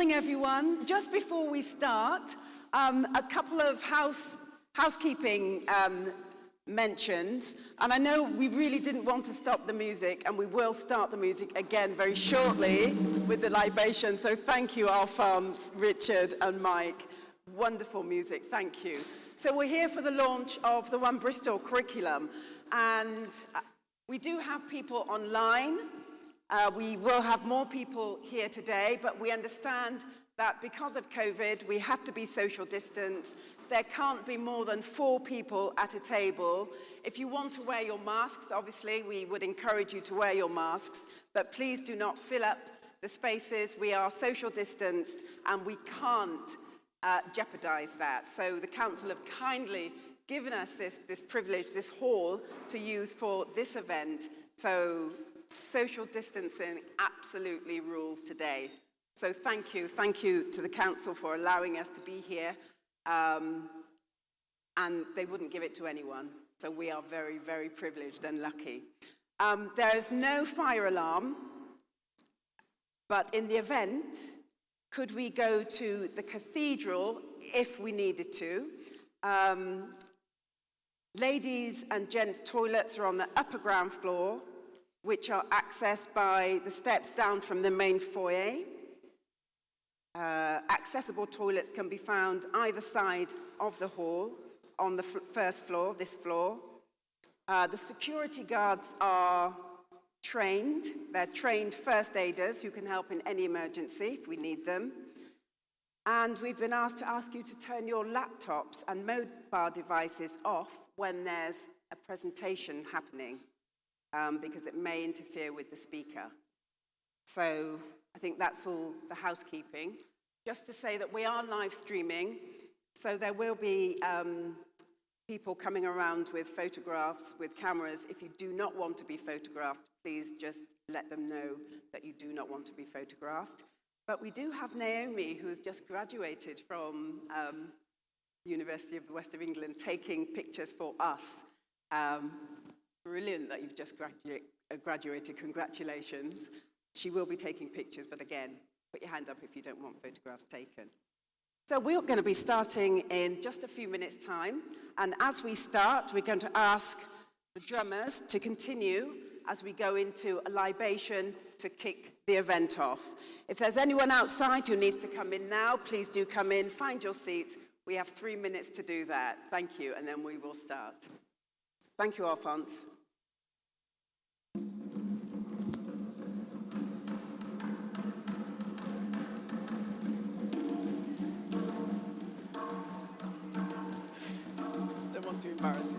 morning, everyone. Just before we start, a couple of housekeeping mentions. And I know we really didn't want to stop the music, and we will start the music again very shortly with the libation. So thank you, Alphonse, Richard, and Mike. Wonderful music, thank you. So we're here for the launch of the One Bristol curriculum, and we do have people online. We will have more people here today, but we understand that because of COVID, we have to be social distance. There can't be more than 4 people at a table. If you want to wear your masks, obviously, we would encourage you to wear your masks, but please do not fill up the spaces. We are social distanced, and we can't jeopardize that. So the council have kindly given us this privilege, this hall, to use for this event. So social distancing absolutely rules today. So thank you to the council for allowing us to be here. And they wouldn't give it to anyone. So we are very, very privileged and lucky. There is no fire alarm, but in the event, could we go to the cathedral if we needed to? Ladies and gents' toilets are on the upper ground floor, which are accessed by the steps down from the main foyer. Accessible toilets can be found either side of the hall on the first floor, this floor. The security guards are trained. They're trained first aiders who can help in any emergency if we need them. And we've been asked to ask you to turn your laptops and mobile devices off when there's a presentation happening, because it may interfere with the speaker. So I think that's all the housekeeping. Just to say that we are live streaming, so there will be people coming around with photographs, with cameras. If you do not want to be photographed, please just let them know that you do not want to be photographed. But we do have Naomi, who has just graduated from the University of the West of England, taking pictures for us. Brilliant that you've just graduated. Congratulations. She will be taking pictures, but again, put your hand up if you don't want photographs taken. So we're going to be starting in just a few minutes' time. And as we start, we're going to ask the drummers to continue as we go into a libation to kick the event off. If there's anyone outside who needs to come in now, please do come in, find your seats. We have 3 minutes to do that. Thank you, and then we will start. Thank you, Alphonse. Don't want to embarrass you.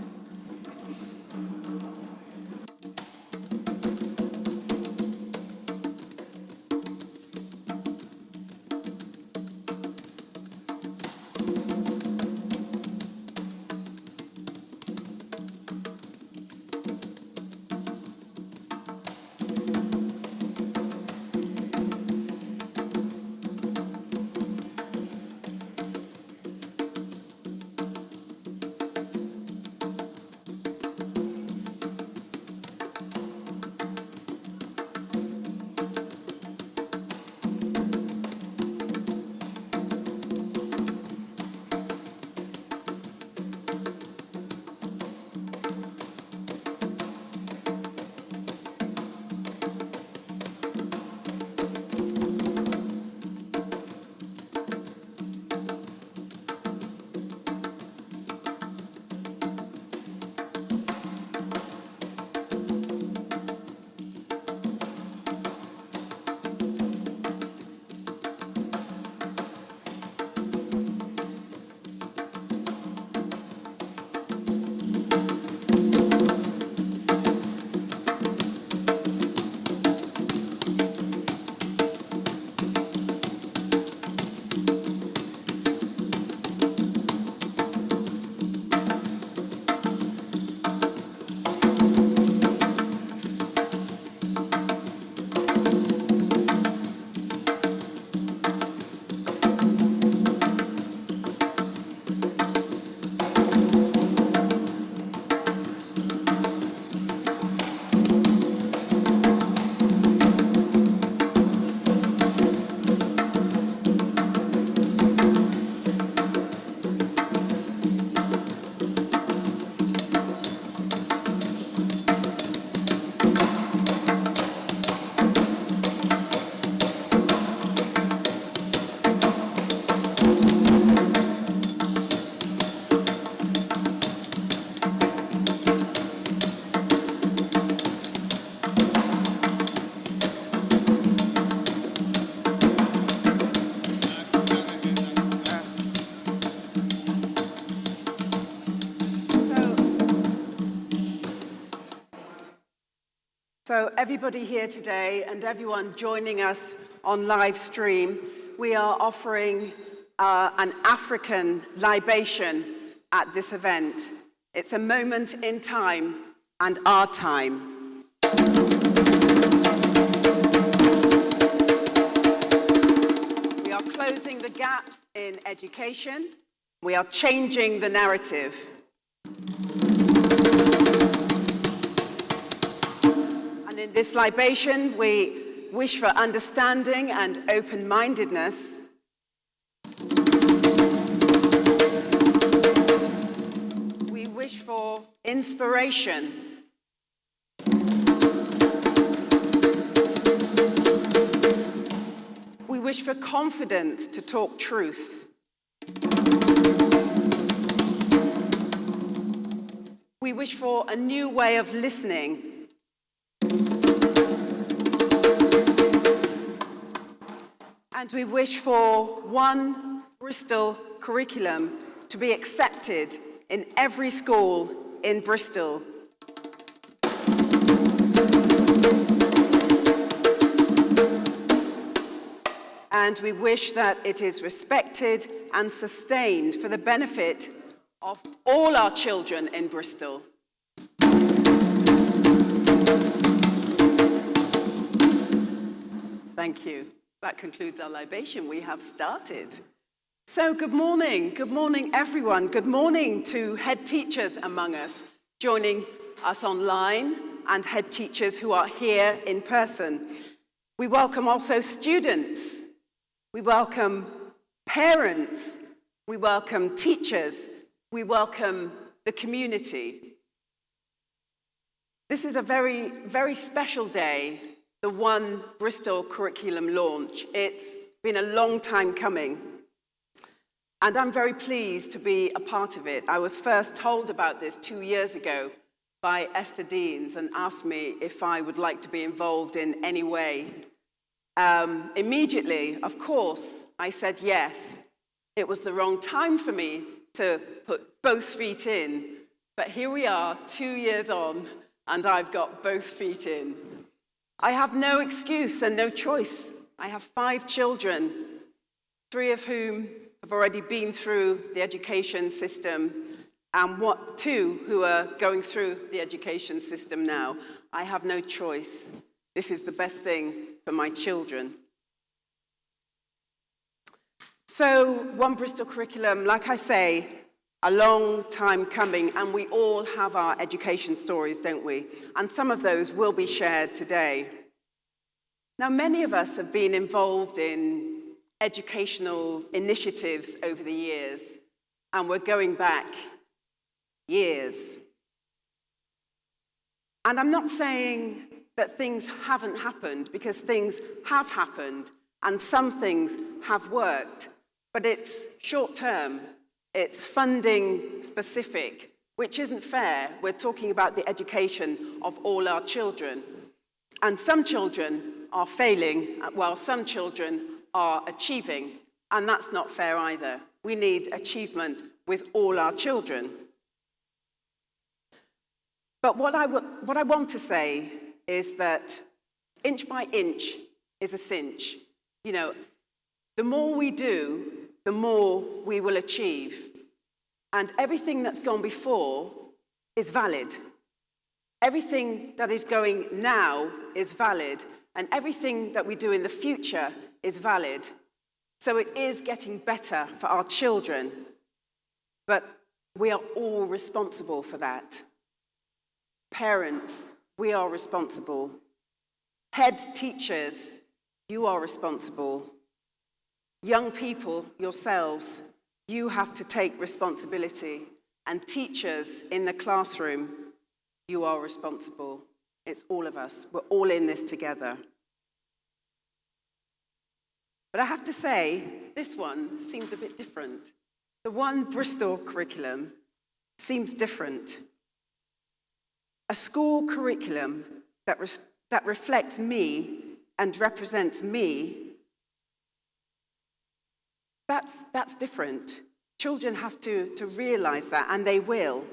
So everybody here today and everyone joining us on live stream, we are offering an African libation at this event. It's a moment in time and our time. We are closing the gaps in education. We are changing the narrative. And in this libation, we wish for understanding and open-mindedness. We wish for inspiration. We wish for confidence to talk truth. We wish for a new way of listening. And we wish for one Bristol curriculum to be accepted in every school in Bristol. And we wish that it is respected and sustained for the benefit of all our children in Bristol. Thank you. That concludes our libation. We have started. So good morning everyone. Good morning to head teachers among us, joining us online, and head teachers who are here in person. We welcome also students. We welcome parents. We welcome teachers. We welcome the community. This is a very, very special day, the One Bristol curriculum launch. It's been a long time coming, and I'm very pleased to be a part of it. I was first told about this 2 years ago by Esther Deans and asked me if I would like to be involved in any way. Immediately, of course, I said yes. It was the wrong time for me to put both feet in, but here we are 2 years on, and I've got both feet in. I have no excuse and no choice. I have 5 children, 3 of whom have already been through the education system, and 2 who are going through the education system now. I have no choice. This is the best thing for my children. So, One Bristol curriculum, like I say, a long time coming, and we all have our education stories, don't we? And some of those will be shared today. Now, many of us have been involved in educational initiatives over the years, and we're going back years. And I'm not saying that things haven't happened, because things have happened, and some things have worked, but it's short-term. It's funding specific, which isn't fair. We're talking about the education of all our children. And some children are failing, while some children are achieving. And that's not fair either. We need achievement with all our children. But what I want to say is that inch by inch is a cinch. You know, the more we do, the more we will achieve. And everything that's gone before is valid. Everything that is going now is valid. And everything that we do in the future is valid. So it is getting better for our children. But we are all responsible for that. Parents, we are responsible. Head teachers, you are responsible. Young people, yourselves, you have to take responsibility. And teachers in the classroom, you are responsible. It's all of us. We're all in this together. But I have to say, this one seems a bit different. The One Bristol curriculum seems different. A school curriculum that reflects me and represents me, that's different. Children have to realize that, and they will.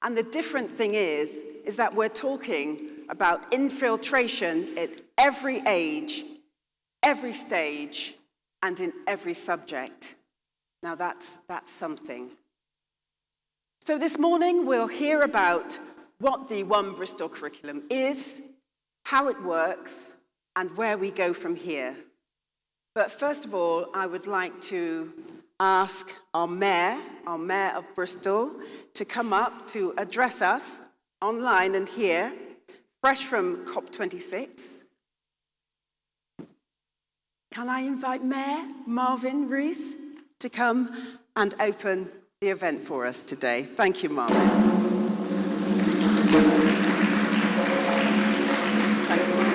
And the different thing is that we're talking about infiltration at every age, every stage, and in every subject. Now that's something. So this morning we'll hear about what the One Bristol curriculum is, how it works, and where we go from here. But first of all, I would like to ask our Mayor of Bristol, to come up to address us online and here, fresh from COP26. Can I invite Mayor Marvin Rees to come and open the event for us today? Thank you, Marvin. Thanks, Marvin.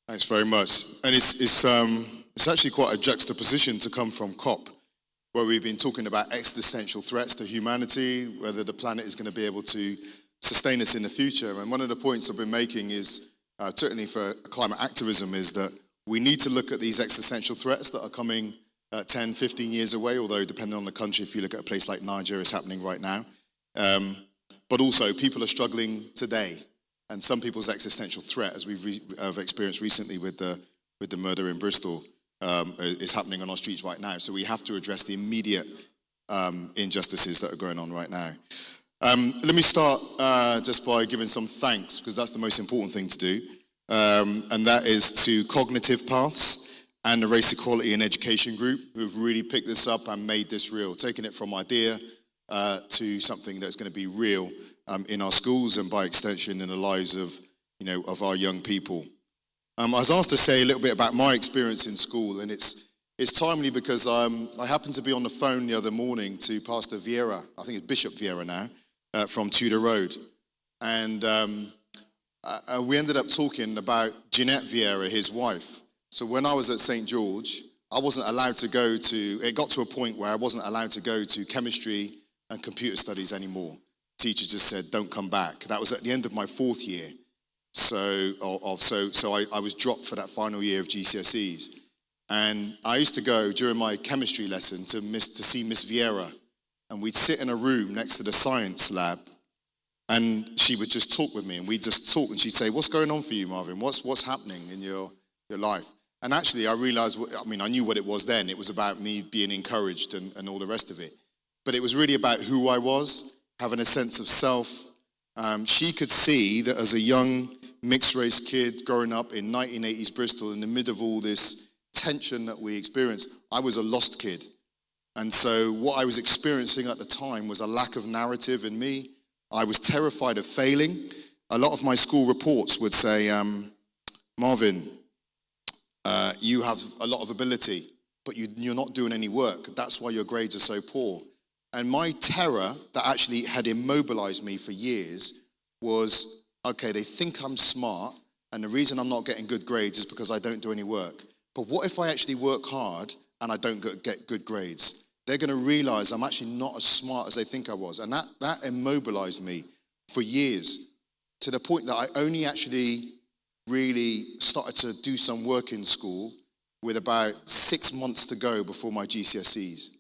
Thanks very much. And it's actually quite a juxtaposition to come from COP, where we've been talking about existential threats to humanity, whether the planet is going to be able to sustain us in the future. And one of the points I've been making is, certainly for climate activism, is that we need to look at these existential threats that are coming 10, 15 years away, although depending on the country, if you look at a place like Nigeria, it's happening right now. But also people are struggling today. And some people's existential threat, as we've experienced recently with the murder in Bristol, is happening on our streets right now. So we have to address the immediate injustices that are going on right now. Let me start just by giving some thanks, because that's the most important thing to do. And that is to Cognitive Paths and the Race Equality and Education Group, who've really picked this up and made this real, taking it from idea to something that's going to be real in our schools and by extension in the lives of our young people. I was asked to say a little bit about my experience in school, and it's timely because I happened to be on the phone the other morning to Pastor Vieira, I think it's Bishop Vieira now, from Tudor Road. And we ended up talking about Jeanette Vieira, his wife. So when I was at St. George, I wasn't allowed to go to, it got to a point where I wasn't allowed to go to chemistry and computer studies anymore. Teacher just said, don't come back. That was at the end of my fourth year. So I was dropped for that final year of GCSEs. And I used to go during my chemistry lesson to see Miss Vieira. And we'd sit in a room next to the science lab. And she would just talk with me. And we'd just talk. And she'd say, what's going on for you, Marvin? What's happening in your life? And actually, I realized, I knew what it was then. It was about me being encouraged and all the rest of it. But it was really about who I was, having a sense of self. She could see that as a young mixed-race kid growing up in 1980s Bristol, in the middle of all this tension that we experienced, I was a lost kid. And so what I was experiencing at the time was a lack of narrative in me. I was terrified of failing. A lot of my school reports would say, Marvin, you have a lot of ability, but you're not doing any work. That's why your grades are so poor. And my terror that actually had immobilized me for years was, okay, they think I'm smart, and the reason I'm not getting good grades is because I don't do any work. But what if I actually work hard and I don't get good grades? They're going to realize I'm actually not as smart as they think I was. And that immobilized me for years, to the point that I only actually really started to do some work in school with about 6 months to go before my GCSEs.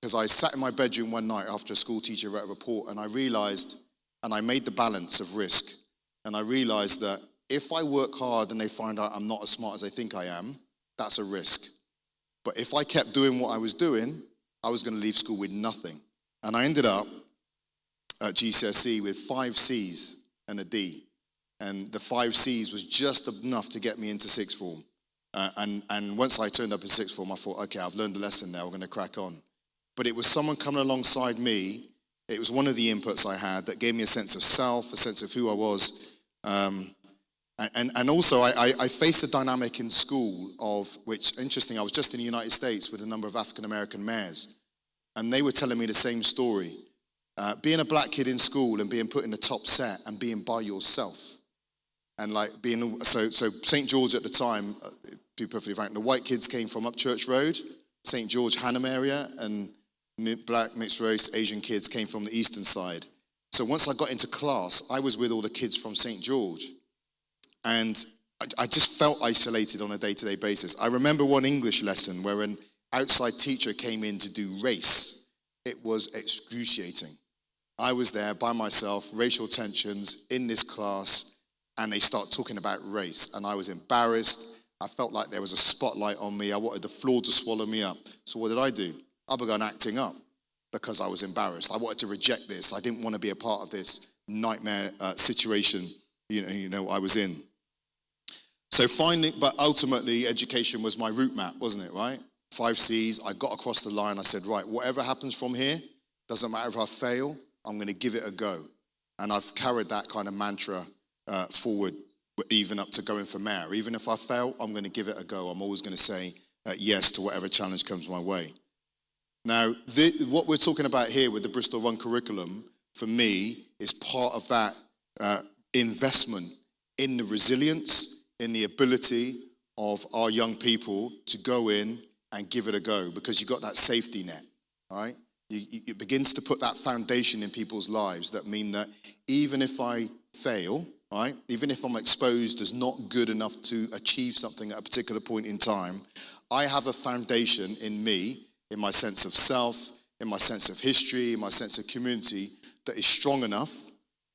Because I sat in my bedroom one night after a school teacher wrote a report, and I realized, and I made the balance of risk, and I realized that if I work hard and they find out I'm not as smart as they think I am, that's a risk. But if I kept doing what I was doing, I was going to leave school with nothing. And I ended up at GCSE with 5 C's and a D. And the 5 C's was just enough to get me into sixth form. And once I turned up in sixth form, I thought, okay, I've learned a lesson now, we're going to crack on. But it was someone coming alongside me. It was one of the inputs I had that gave me a sense of self, a sense of who I was. And also, I faced a dynamic in school of which, interesting, I was just in the United States with a number of African-American mayors. And they were telling me the same story. Being a black kid in school and being put in the top set and being by yourself. And like being, so St. George at the time, to be perfectly frank, the white kids came from Upchurch Road, St. George, Hannam area, and black, mixed race, Asian kids came from the eastern side. So once I got into class, I was with all the kids from St. George. And I just felt isolated on a day-to-day basis. I remember one English lesson where an outside teacher came in to do race. it was excruciating. I was there by myself, racial tensions in this class, and they start talking about race, and I was embarrassed. I felt like there was a spotlight on me. I wanted the floor to swallow me up. So what did I do? I began acting up because I was embarrassed. I wanted to reject this. I didn't want to be a part of this nightmare situation, I was in. So but ultimately, education was my route map, wasn't it, right? 5 C's, I got across the line. I said, right, whatever happens from here, doesn't matter if I fail, I'm going to give it a go. And I've carried that kind of mantra forward, even up to going for mayor. Even if I fail, I'm going to give it a go. I'm always going to say yes to whatever challenge comes my way. Now, what we're talking about here with the Bristol Run curriculum, for me, is part of that investment in the resilience, in the ability of our young people to go in and give it a go, because you got that safety net, right? It begins to put that foundation in people's lives that mean that even if I fail, right, even if I'm exposed as not good enough to achieve something at a particular point in time, I have a foundation in me, in my sense of self, in my sense of history, in my sense of community, that is strong enough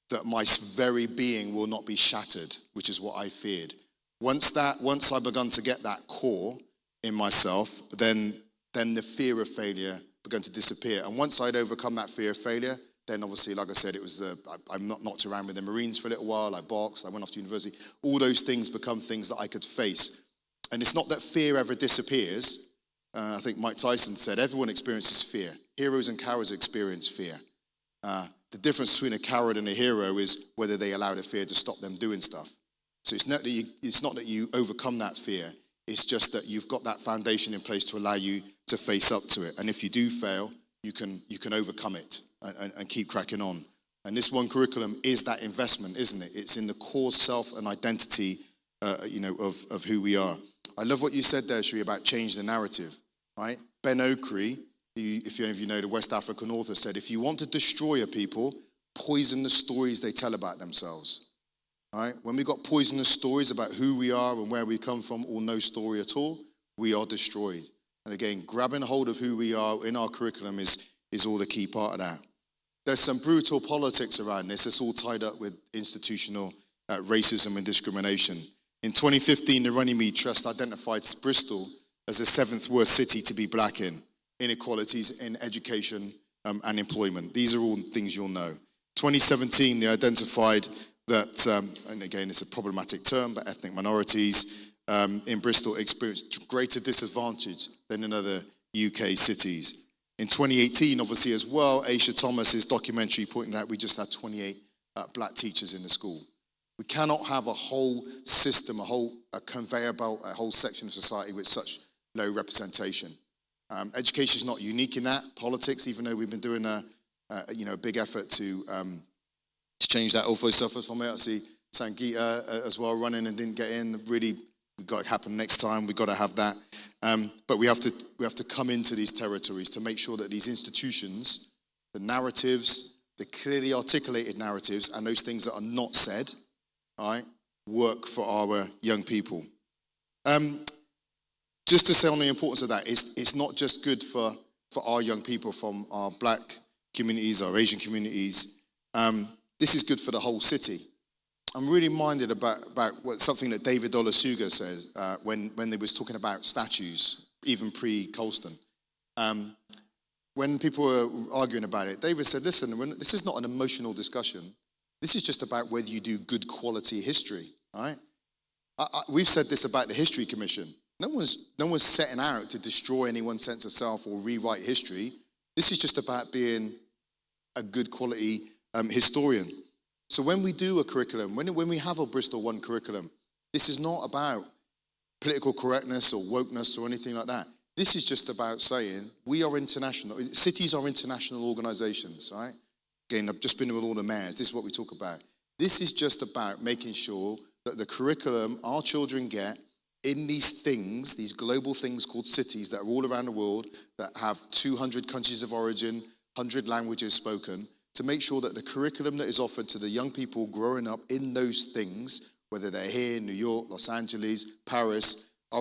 that my very being will not be shattered, which is what I feared. Once I begun to get that core in myself, then the fear of failure began to disappear. And once I'd overcome that fear of failure, then obviously, like I said, it was I knocked around with the Marines for a little while. I boxed. I went off to university. All those things become things that I could face. And it's not that fear ever disappears. I think Mike Tyson said everyone experiences fear. Heroes and cowards experience fear. The difference between a coward and a hero is whether they allow the fear to stop them doing stuff. So it's not that you overcome that fear. It's just that you've got that foundation in place to allow you to face up to it. And if you do fail, you can overcome it and keep cracking on. And this one curriculum is that investment, isn't it? It's in the core self and identity, of who we are. I love what you said there, Sheree, about change the narrative, right? Ben Okri, if any of you know, the West African author, said, if you want to destroy a people, poison the stories they tell about themselves. Right? When we got poisonous stories about who we are and where we come from, or no story at all, we are destroyed. And again, grabbing hold of who we are in our curriculum is all the key part of that. There's some brutal politics around this. It's all tied up with institutional racism and discrimination. In 2015, the Runnymede Trust identified Bristol as the 7th worst city to be black in. Inequalities in education and employment. These are all things you'll know. 2017, they identified that, and again, it's a problematic term, but ethnic minorities in Bristol experienced greater disadvantage than in other UK cities. In 2018, obviously as well, Aisha Thomas's documentary pointed out we just had 28 black teachers in the school. We cannot have a whole system, a conveyor belt, a whole section of society with such low representation. Education is not unique in that. Politics, even though we've been doing a big effort to change that. Awful suffers from it. I see Sangeeta as well running and didn't get in. Really, got to happen next time. We've got to have that. But we have to come into these territories to make sure that these institutions, the narratives, the clearly articulated narratives, and those things that are not said, right, work for our young people. Just to say on the importance of that, it's not just good for our young people from our black communities, our Asian communities. This is good for the whole city. I'm really minded about something that David Olusoga says when they was talking about statues, even pre-Colston. When people were arguing about it, David said, listen, this is not an emotional discussion. This is just about whether you do good quality history, right? We've said this about the History Commission. No one's setting out to destroy anyone's sense of self or rewrite history. This is just about being a good quality historian. So when we do a curriculum, when we have a Bristol One curriculum, this is not about political correctness or wokeness or anything like that. This is just about saying we are international. Cities are international organizations, right? Again, I've just been with all the mayors. This is what we talk about. This is just about making sure that the curriculum our children get in these things, these global things called cities that are all around the world, that have 200 countries of origin, 100 languages spoken, to make sure that the curriculum that is offered to the young people growing up in those things, whether they're here in New York, Los Angeles, Paris,